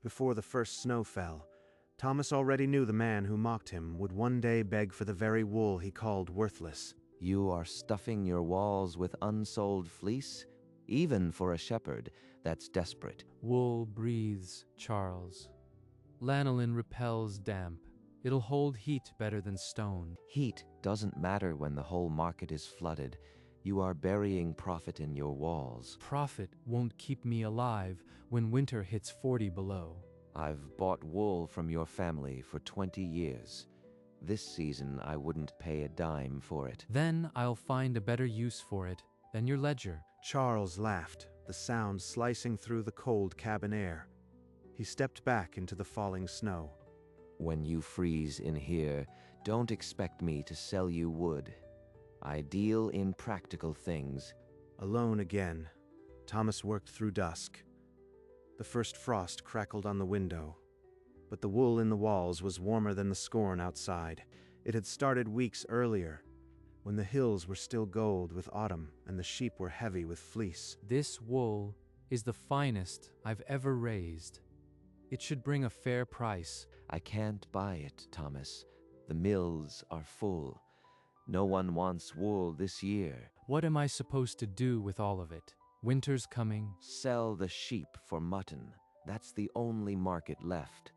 Before the first snow fell, Thomas already knew the man who mocked him would one day beg for the very wool he called worthless. You are stuffing your walls with unsold fleece? Even for a shepherd, that's desperate. Wool breathes, Charles. Lanolin repels damp. It'll hold heat better than stone. Heat doesn't matter when the whole market is flooded. You are burying profit in your walls. Profit won't keep me alive when winter hits 40 below. I've bought wool from your family for 20 years. This season, I wouldn't pay a dime for it. Then I'll find a better use for it than your ledger. Charles laughed, the sound slicing through the cold cabin air. He stepped back into the falling snow. When you freeze in here, don't expect me to sell you wood. I deal in practical things. Alone again, Thomas worked through dusk. The first frost crackled on the window, but the wool in the walls was warmer than the scorn outside. It had started weeks earlier, when the hills were still gold with autumn and the sheep were heavy with fleece. This wool is the finest I've ever raised. It should bring a fair price. I can't buy it, Thomas. The mills are full. No one wants wool this year. What am I supposed to do with all of it? Winter's coming. Sell the sheep for mutton. That's the only market left.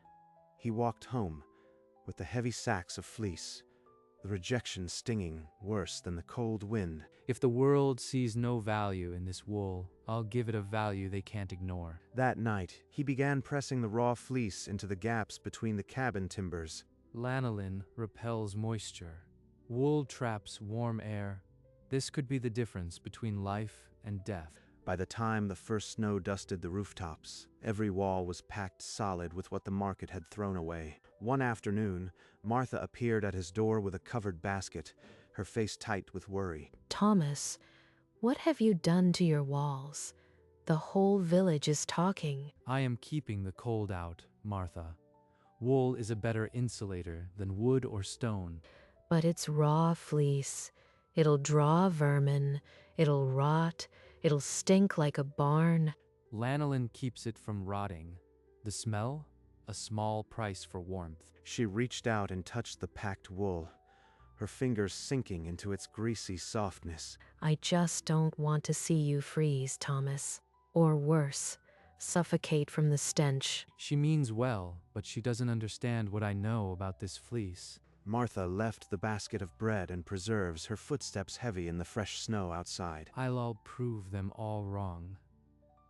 He walked home with the heavy sacks of fleece, the rejection stinging worse than the cold wind. If the world sees no value in this wool, I'll give it a value they can't ignore. That night, he began pressing the raw fleece into the gaps between the cabin timbers. Lanolin repels moisture. Wool traps warm air. This could be the difference between life and death. By the time the first snow dusted the rooftops, every wall was packed solid with what the market had thrown away. One afternoon, Martha appeared at his door with a covered basket, her face tight with worry. Thomas, what have you done to your walls? The whole village is talking. I am keeping the cold out, Martha. Wool is a better insulator than wood or stone. But it's raw fleece. It'll draw vermin. It'll rot. It'll stink like a barn. Lanolin keeps it from rotting. The smell? A small price for warmth. She reached out and touched the packed wool, her fingers sinking into its greasy softness. I just don't want to see you freeze, Thomas. Or worse, suffocate from the stench. She means well, but she doesn't understand what I know about this fleece. Martha left the basket of bread and preserves, her footsteps heavy in the fresh snow outside. I'll prove them all wrong.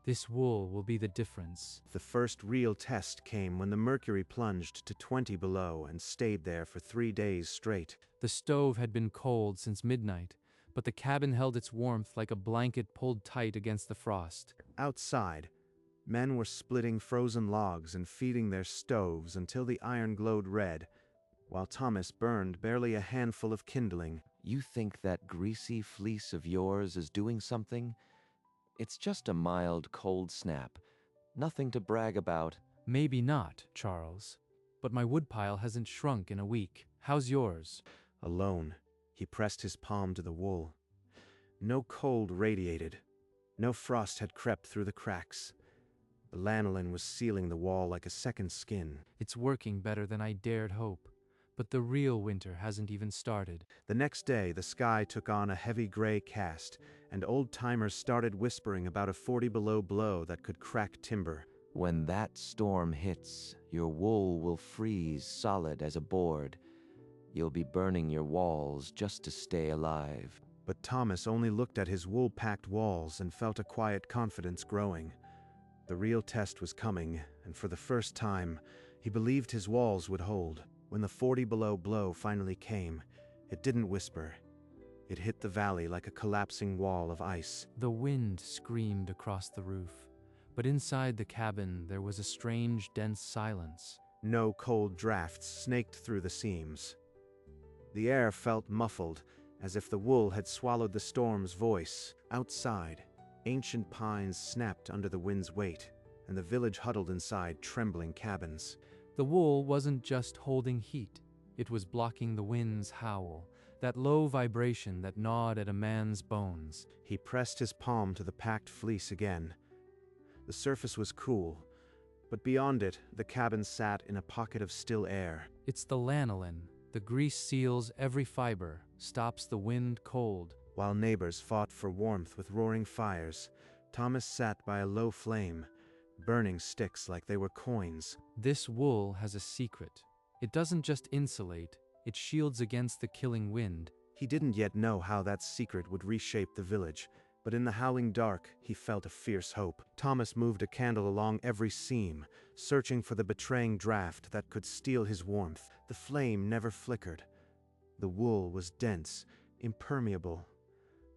This wool will be the difference. The first real test came when the mercury plunged to 20 below and stayed there for 3 days straight. The stove had been cold since midnight, but the cabin held its warmth like a blanket pulled tight against the frost. Outside, men were splitting frozen logs and feeding their stoves until the iron glowed red, while Thomas burned barely a handful of kindling. You think that greasy fleece of yours is doing something? It's just a mild cold snap. Nothing to brag about. Maybe not, Charles. But my woodpile hasn't shrunk in a week. How's yours? Alone, he pressed his palm to the wool. No cold radiated. No frost had crept through the cracks. The lanolin was sealing the wall like a second skin. It's working better than I dared hope. But the real winter hasn't even started. The next day, the sky took on a heavy gray cast, and old-timers started whispering about a 40 below blow that could crack timber. When that storm hits, your wool will freeze solid as a board. You'll be burning your walls just to stay alive. But Thomas only looked at his wool-packed walls and felt a quiet confidence growing. The real test was coming, and for the first time, he believed his walls would hold. When the 40 below blow finally came, it didn't whisper. It hit the valley like a collapsing wall of ice. The wind screamed across the roof, but inside the cabin there was a strange, dense silence. No cold drafts snaked through the seams. The air felt muffled, as if the wool had swallowed the storm's voice. Outside, ancient pines snapped under the wind's weight, and the village huddled inside trembling cabins. The wool wasn't just holding heat. It was blocking the wind's howl, that low vibration that gnawed at a man's bones. He pressed his palm to the packed fleece again. The surface was cool, But beyond it, the cabin sat in a pocket of still air. It's the lanolin. The grease seals every fiber, stops the wind cold. While neighbors fought for warmth with roaring fires, Thomas sat by a low flame, burning sticks like they were coins. This wool has a secret. It doesn't just insulate, it shields against the killing wind. He didn't yet know how that secret would reshape the village, but in the howling dark, he felt a fierce hope. Thomas moved a candle along every seam, searching for the betraying draft that could steal his warmth. The flame never flickered. The wool was dense, impermeable,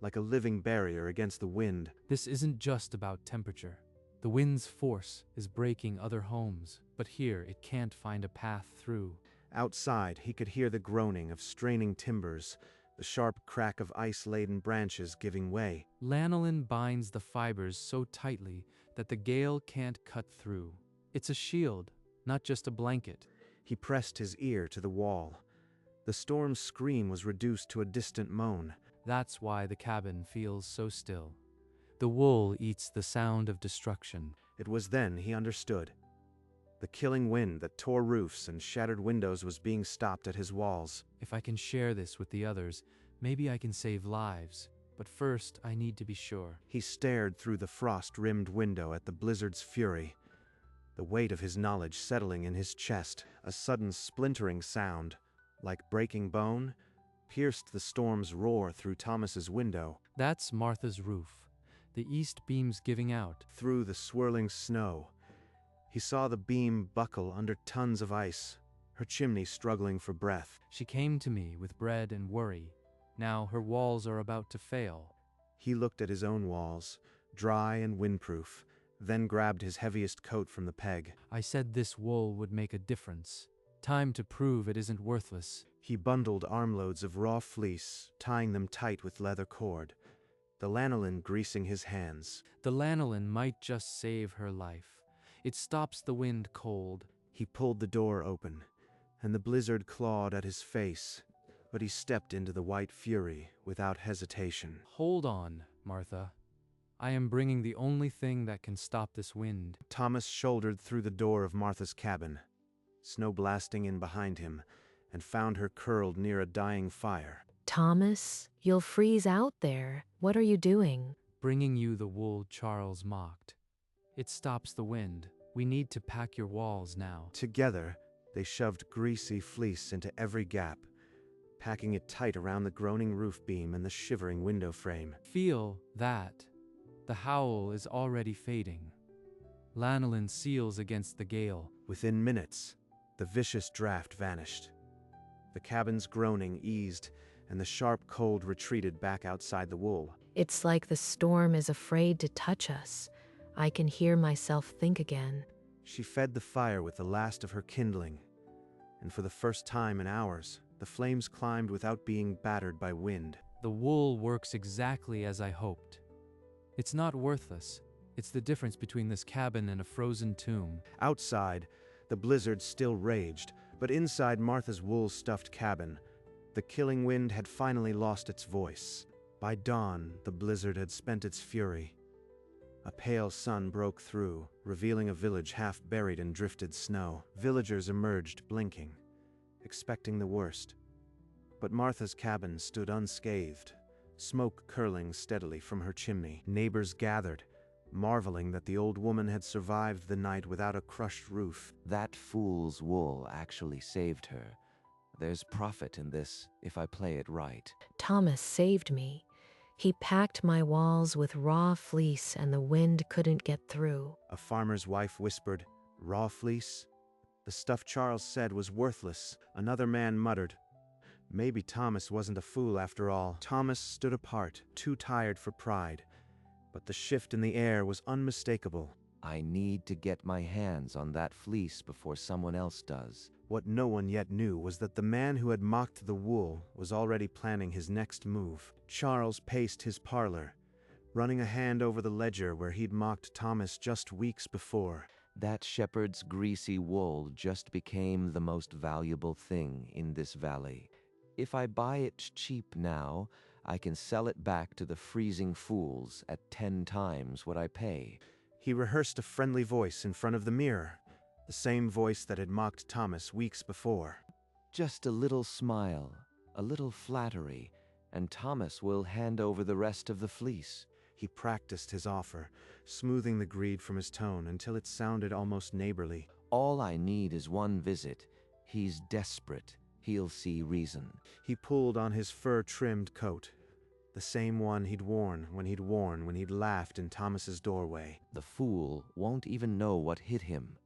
like a living barrier against the wind. This isn't just about temperature. The wind's force is breaking other homes, but here it can't find a path through. Outside, he could hear the groaning of straining timbers, the sharp crack of ice-laden branches giving way. Lanolin binds the fibers so tightly that the gale can't cut through. It's a shield, not just a blanket. He pressed his ear to the wall. The storm's scream was reduced to a distant moan. That's why the cabin feels so still. The wool eats the sound of destruction. It was then he understood. The killing wind that tore roofs and shattered windows was being stopped at his walls. If I can share this with the others, maybe I can save lives. But first, I need to be sure. He stared through the frost-rimmed window at the blizzard's fury, the weight of his knowledge settling in his chest. A sudden splintering sound, like breaking bone, pierced the storm's roar through Thomas's window. That's Martha's roof. The east beam's giving out. Through the swirling snow, he saw the beam buckle under tons of ice, her chimney struggling for breath. She came to me with bread and worry. Now her walls are about to fail. He looked at his own walls, dry and windproof, then grabbed his heaviest coat from the peg. I said this wool would make a difference. Time to prove it isn't worthless. He bundled armloads of raw fleece, tying them tight with leather cord, the lanolin greasing his hands. The lanolin might just save her life. It stops the wind cold. He pulled the door open, and the blizzard clawed at his face, but he stepped into the white fury without hesitation. Hold on, Martha. I am bringing the only thing that can stop this wind. Thomas shouldered through the door of Martha's cabin, snow blasting in behind him, and found her curled near a dying fire. Thomas, you'll freeze out there. What are you doing? Bringing you the wool Charles mocked. It stops the wind. We need to pack your walls now. Together, they shoved greasy fleece into every gap, packing it tight around the groaning roof beam and the shivering window frame. Feel that. The howl is already fading. Lanolin seals against the gale. Within minutes, the vicious draft vanished. The cabin's groaning eased, and the sharp cold retreated back outside the wool. It's like the storm is afraid to touch us. I can hear myself think again. She fed the fire with the last of her kindling, and for the first time in hours, the flames climbed without being battered by wind. The wool works exactly as I hoped. It's not worthless. It's the difference between this cabin and a frozen tomb. Outside, the blizzard still raged, but inside Martha's wool-stuffed cabin, the killing wind had finally lost its voice. By dawn, the blizzard had spent its fury. A pale sun broke through, revealing a village half buried in drifted snow. Villagers emerged, blinking, expecting the worst. But Martha's cabin stood unscathed, smoke curling steadily from her chimney. Neighbors gathered, marveling that the old woman had survived the night without a crushed roof. That fool's wool actually saved her. There's profit in this if I play it right. Thomas saved me. He packed my walls with raw fleece and the wind couldn't get through. A farmer's wife whispered, "Raw fleece?" The stuff Charles said was worthless. Another man muttered, "Maybe Thomas wasn't a fool after all." Thomas stood apart, too tired for pride, but the shift in the air was unmistakable. I need to get my hands on that fleece before someone else does. What no one yet knew was that the man who had mocked the wool was already planning his next move. Charles paced his parlor, running a hand over the ledger where he'd mocked Thomas just weeks before. That shepherd's greasy wool just became the most valuable thing in this valley. If I buy it cheap now, I can sell it back to the freezing fools at 10 times what I pay. He rehearsed a friendly voice in front of the mirror, the same voice that had mocked Thomas weeks before. Just a little smile, a little flattery, and Thomas will hand over the rest of the fleece. He practiced his offer, smoothing the greed from his tone until it sounded almost neighborly. All I need is one visit. He's desperate. He'll see reason. He pulled on his fur-trimmed coat, the same one he'd worn when he'd laughed in Thomas's doorway. The fool won't even know what hit him.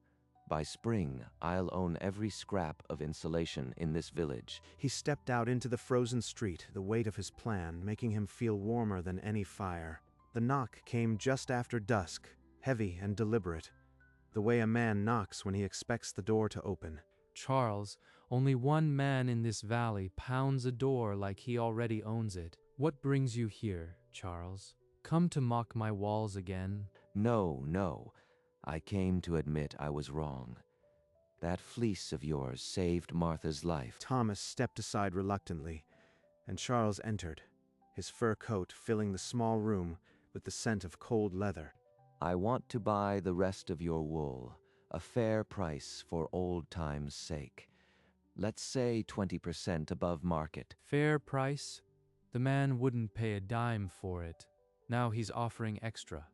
By spring, I'll own every scrap of insulation in this village. He stepped out into the frozen street, the weight of his plan making him feel warmer than any fire. The knock came just after dusk, heavy and deliberate, the way a man knocks when he expects the door to open. Charles, only one man in this valley pounds a door like he already owns it. What brings you here, Charles? Come to mock my walls again? No, no. I came to admit I was wrong. That fleece of yours saved Martha's life. Thomas stepped aside reluctantly, and Charles entered, his fur coat filling the small room with the scent of cold leather. I want to buy the rest of your wool, a fair price for old times' sake. Let's say 20% above market. Fair price? The man wouldn't pay a dime for it. Now he's offering extra.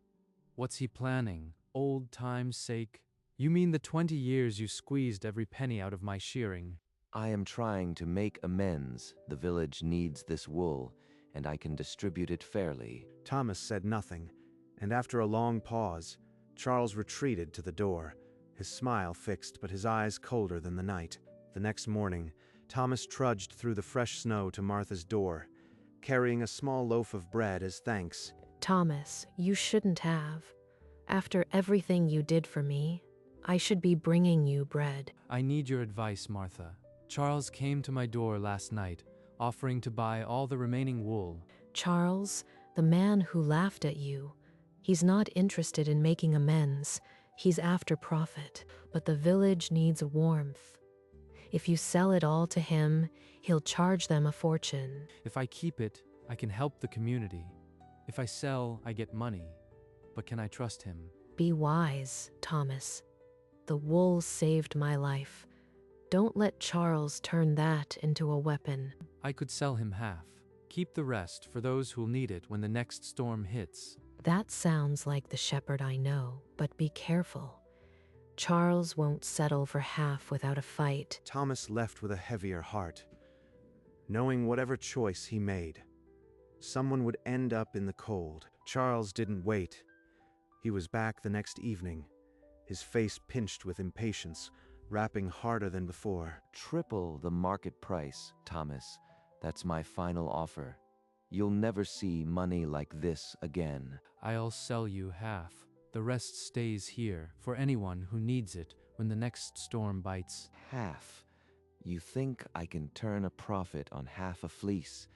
What's he planning? Old time's sake? You mean the 20 years you squeezed every penny out of my shearing? I am trying to make amends. The village needs this wool, and I can distribute it fairly. Thomas said nothing, and after a long pause, Charles retreated to the door, his smile fixed but his eyes colder than the night. The next morning, Thomas trudged through the fresh snow to Martha's door, carrying a small loaf of bread as thanks. Thomas, you shouldn't have. After everything you did for me, I should be bringing you bread. I need your advice, Martha. Charles came to my door last night, offering to buy all the remaining wool. Charles, the man who laughed at you, he's not interested in making amends. He's after profit. But the village needs warmth. If you sell it all to him, he'll charge them a fortune. If I keep it, I can help the community. If I sell, I get money. But can I trust him? Be wise, Thomas. The wool saved my life. Don't let Charles turn that into a weapon. I could sell him half. Keep the rest for those who'll need it when the next storm hits. That sounds like the shepherd I know, but be careful. Charles won't settle for half without a fight. Thomas left with a heavier heart, knowing whatever choice he made, someone would end up in the cold. Charles didn't wait. He was back the next evening, his face pinched with impatience, rapping harder than before. Triple the market price, Thomas. That's my final offer. You'll never see money like this again. I'll sell you half. The rest stays here for anyone who needs it when the next storm bites. Half? You think I can turn a profit on half a fleece?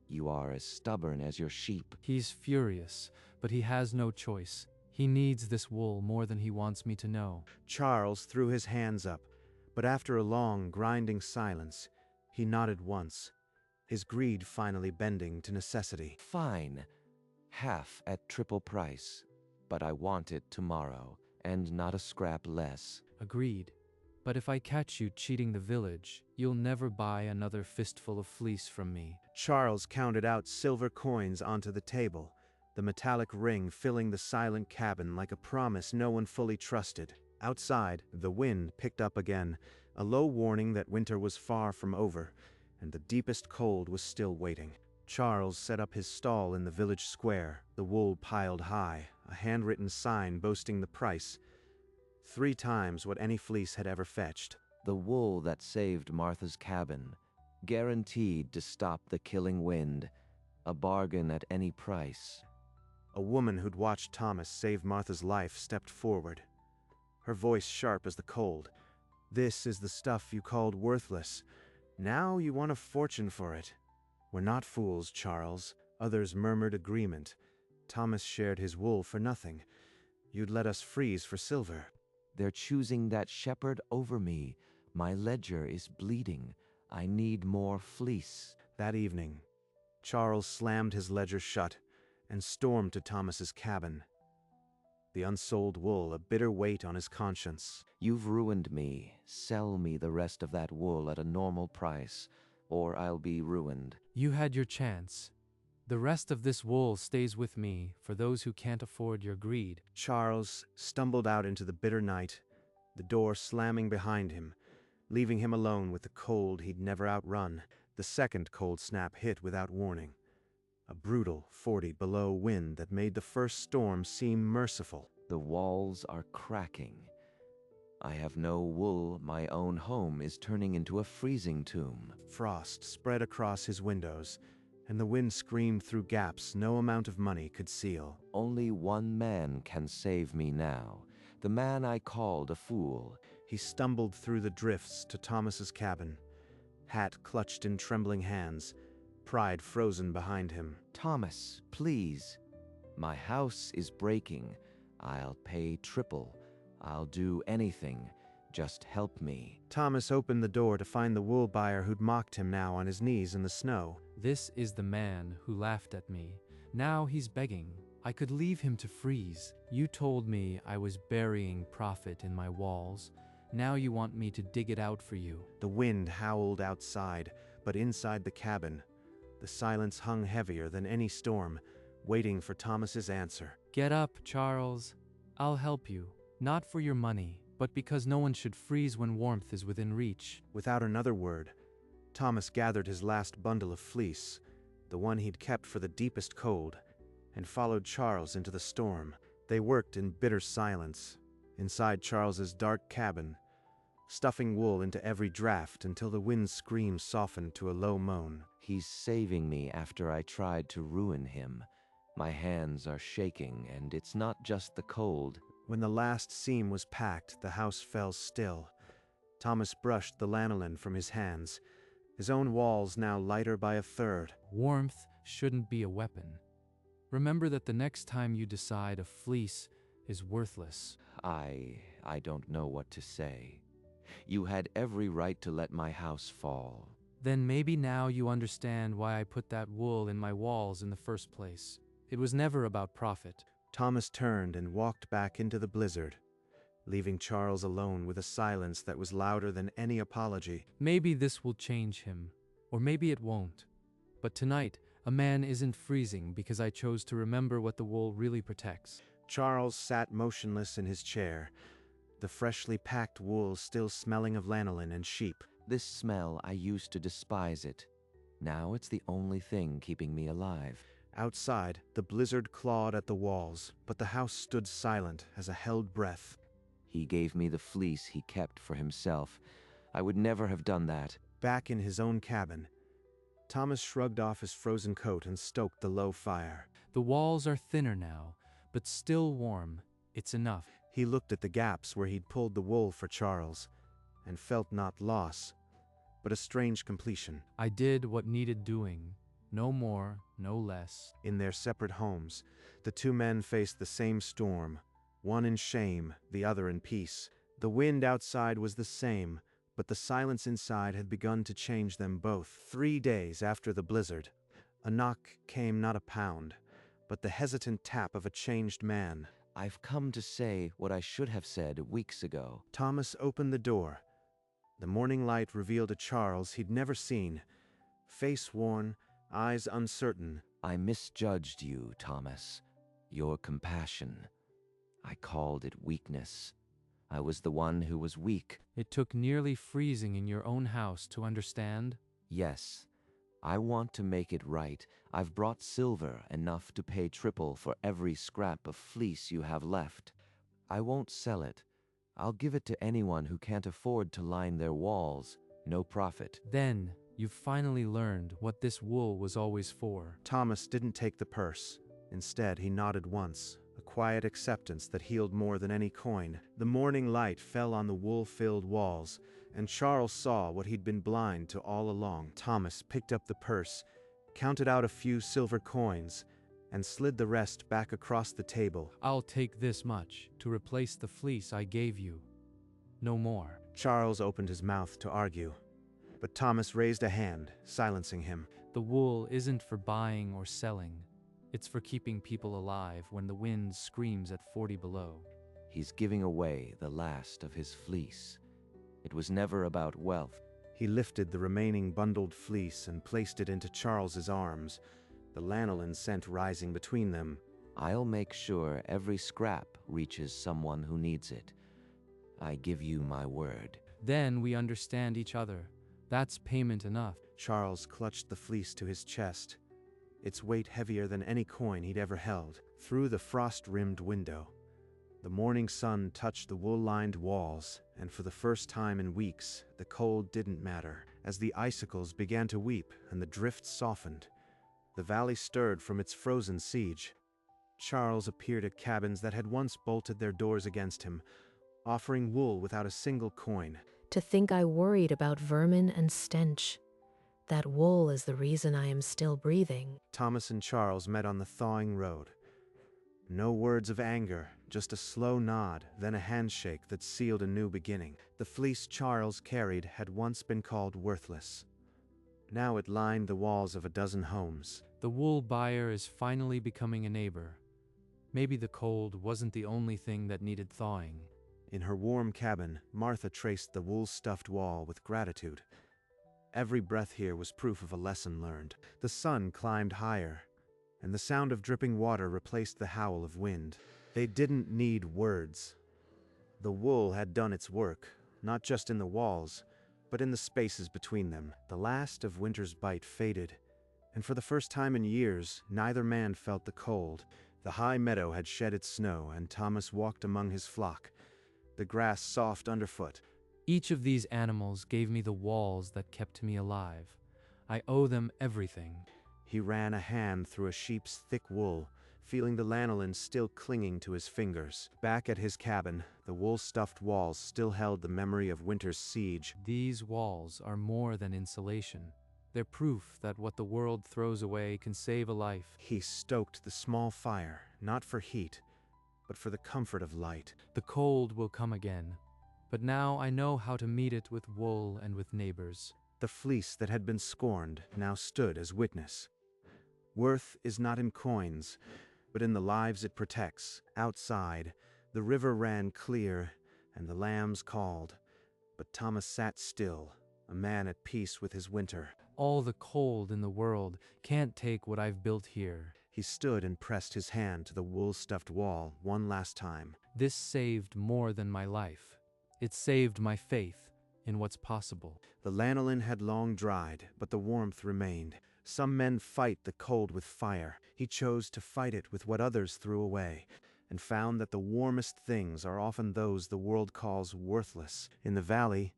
You are as stubborn as your sheep. He's furious, but he has no choice. He needs this wool more than he wants me to know. Charles threw his hands up, but after a long, grinding silence, he nodded once, his greed finally bending to necessity. Fine. Half at triple price. But I want it tomorrow, and not a scrap less. Agreed. But if I catch you cheating the village, you'll never buy another fistful of fleece from me. Charles counted out silver coins onto the table, the metallic ring filling the silent cabin like a promise no one fully trusted. Outside, the wind picked up again, a low warning that winter was far from over, and the deepest cold was still waiting. Charles set up his stall in the village square, the wool piled high, a handwritten sign boasting the price, 3 times what any fleece had ever fetched. The wool that saved Martha's cabin, guaranteed to stop the killing wind, a bargain at any price. A woman who'd watched Thomas save Martha's life stepped forward, her voice sharp as the cold. "This is the stuff you called worthless. Now you want a fortune for it." "We're not fools, Charles." Others murmured agreement. Thomas shared his wool for nothing. "You'd let us freeze for silver." They're choosing that shepherd over me. My ledger is bleeding. I need more fleece. That evening, Charles slammed his ledger shut and stormed to Thomas's cabin. the unsold wool a bitter weight on his conscience. You've ruined me. Sell me the rest of that wool at a normal price, or I'll be ruined. You had your chance. The rest of this wool stays with me for those who can't afford your greed. Charles stumbled out into the bitter night, the door slamming behind him, leaving him alone with the cold he'd never outrun. The second cold snap hit without warning. A brutal 40 below wind that made the first storm seem merciful. The walls are cracking. I have no wool. My own home is turning into a freezing tomb. Frost spread across his windows, and the wind screamed through gaps no amount of money could seal. Only one man can save me now. The man I called a fool. He stumbled through the drifts to Thomas's cabin, hat clutched in trembling hands, pride frozen behind him. Thomas, please. My house is breaking. I'll pay triple. I'll do anything. Just help me. Thomas opened the door to find the wool buyer who'd mocked him now on his knees in the snow. This is the man who laughed at me. Now he's begging. I could leave him to freeze. You told me I was burying profit in my walls. Now you want me to dig it out for you. The wind howled outside, but inside the cabin, the silence hung heavier than any storm, waiting for Thomas's answer. Get up, Charles. I'll help you. Not for your money, but because no one should freeze when warmth is within reach. Without another word, Thomas gathered his last bundle of fleece, the one he'd kept for the deepest cold, and followed Charles into the storm. They worked in bitter silence, inside Charles's dark cabin, stuffing wool into every draft until the wind's scream softened to a low moan. He's saving me after I tried to ruin him. My hands are shaking, and it's not just the cold. When the last seam was packed, the house fell still. Thomas brushed the lanolin from his hands, his own walls now lighter by a third. Warmth shouldn't be a weapon. Remember that the next time you decide a fleece is worthless. I don't know what to say. You had every right to let my house fall. Then maybe now you understand why I put that wool in my walls in the first place. It was never about profit. Thomas turned and walked back into the blizzard, leaving Charles alone with a silence that was louder than any apology. Maybe this will change him, or maybe it won't. But tonight, a man isn't freezing because I chose to remember what the wool really protects. Charles sat motionless in his chair, the freshly packed wool still smelling of lanolin and sheep. This smell, I used to despise it. Now it's the only thing keeping me alive. Outside, the blizzard clawed at the walls, but the house stood silent as a held breath. He gave me the fleece he kept for himself. I would never have done that. Back in his own cabin, Thomas shrugged off his frozen coat and stoked the low fire. The walls are thinner now, but still warm. It's enough. He looked at the gaps where he'd pulled the wool for Charles, and felt not loss, but a strange completion. I did what needed doing. No more, no less. In their separate homes, the two men faced the same storm, one in shame, the other in peace. The wind outside was the same, but the silence inside had begun to change them both. 3 days after the blizzard, a knock came, not a pound, but the hesitant tap of a changed man. I've come to say what I should have said weeks ago. Thomas opened the door. The morning light revealed a Charles he'd never seen, face worn, eyes uncertain. I misjudged you, Thomas. Your compassion. I called it weakness. I was the one who was weak. It took nearly freezing in your own house to understand? Yes. I want to make it right. I've brought silver, enough to pay triple for every scrap of fleece you have left. I won't sell it. I'll give it to anyone who can't afford to line their walls. No profit. Then, you've finally learned what this wool was always for. Thomas didn't take the purse. Instead, he nodded once, a quiet acceptance that healed more than any coin. The morning light fell on the wool-filled walls, and Charles saw what he'd been blind to all along. Thomas picked up the purse, counted out a few silver coins, and slid the rest back across the table. I'll take this much to replace the fleece I gave you. No more. Charles opened his mouth to argue, but Thomas raised a hand, silencing him. The wool isn't for buying or selling. It's for keeping people alive when the wind screams at 40 below. He's giving away the last of his fleece. It was never about wealth. He lifted the remaining bundled fleece and placed it into Charles's arms, the lanolin scent rising between them. I'll make sure every scrap reaches someone who needs it. I give you my word. Then we understand each other. That's payment enough. Charles clutched the fleece to his chest, its weight heavier than any coin he'd ever held. Through the frost-rimmed window, the morning sun touched the wool-lined walls, and for the first time in weeks, the cold didn't matter. As the icicles began to weep and the drifts softened, the valley stirred from its frozen siege. Charles appeared at cabins that had once bolted their doors against him, offering wool without a single coin. To think I worried about vermin and stench. That wool is the reason I am still breathing. Thomas and Charles met on the thawing road. No words of anger, just a slow nod, then a handshake that sealed a new beginning. The fleece Charles carried had once been called worthless. Now it lined the walls of a dozen homes. The wool buyer is finally becoming a neighbor. Maybe the cold wasn't the only thing that needed thawing. In her warm cabin, Martha traced the wool-stuffed wall with gratitude. Every breath here was proof of a lesson learned. The sun climbed higher, and the sound of dripping water replaced the howl of wind. They didn't need words. The wool had done its work, not just in the walls, but in the spaces between them. The last of winter's bite faded, and for the first time in years, neither man felt the cold. The high meadow had shed its snow, and Thomas walked among his flock, the grass soft underfoot. Each of these animals gave me the walls that kept me alive. I owe them everything. He ran a hand through a sheep's thick wool, feeling the lanolin still clinging to his fingers. Back at his cabin, the wool-stuffed walls still held the memory of winter's siege. These walls are more than insulation. They're proof that what the world throws away can save a life. He stoked the small fire, not for heat, but for the comfort of light. The cold will come again, but now I know how to meet it with wool and with neighbors. The fleece that had been scorned now stood as witness. Worth is not in coins, but in the lives it protects. Outside, the river ran clear, and the lambs called. But Thomas sat still, a man at peace with his winter. All the cold in the world can't take what I've built here. He stood and pressed his hand to the wool-stuffed wall one last time. This saved more than my life. It saved my faith in what's possible. The lanolin had long dried, but the warmth remained. Some men fight the cold with fire. He chose to fight it with what others threw away, and found that the warmest things are often those the world calls worthless. In the valley,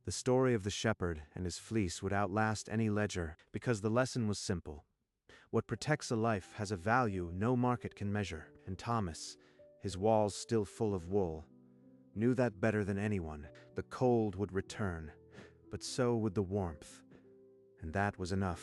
the story of the shepherd and his fleece would outlast any ledger, because the lesson was simple. What protects a life has a value no market can measure, and Thomas, his walls still full of wool, knew that better than anyone. The cold would return, but so would the warmth, and that was enough.